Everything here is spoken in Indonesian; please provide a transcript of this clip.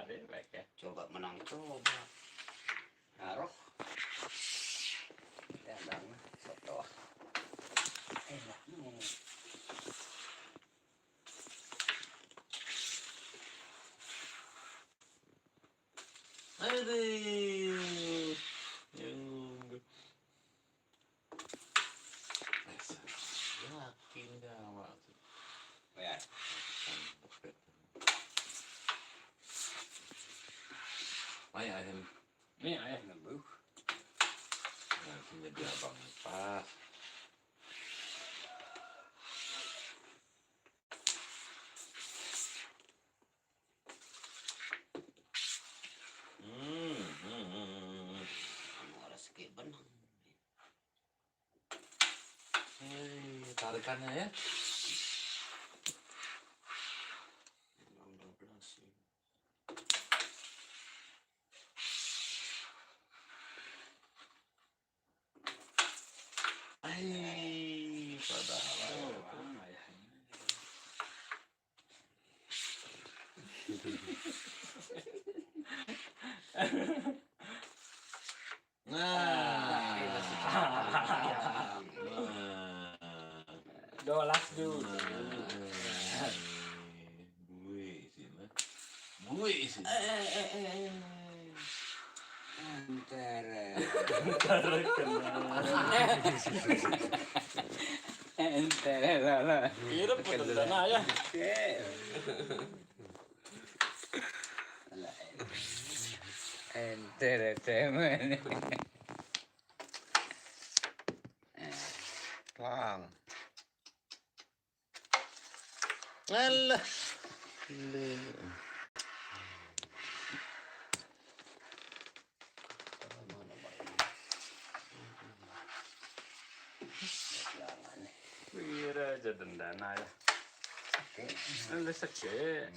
dewek ya. Coba menang coba. Naruh. Tendang soto. Enak nih. Aduh. Yakin gawat. Ya. Ayo ayam. Ini ayah. Nembus. Nanti jadi abang pas. Benang. Tarikannya ya. 12 nih. Padahal. Dolas dulu. Gue sih. Entere lah. Kira pun dan ayah. Entere temen. Lang. Alah. Kira aja dendana ya. Ini sakit.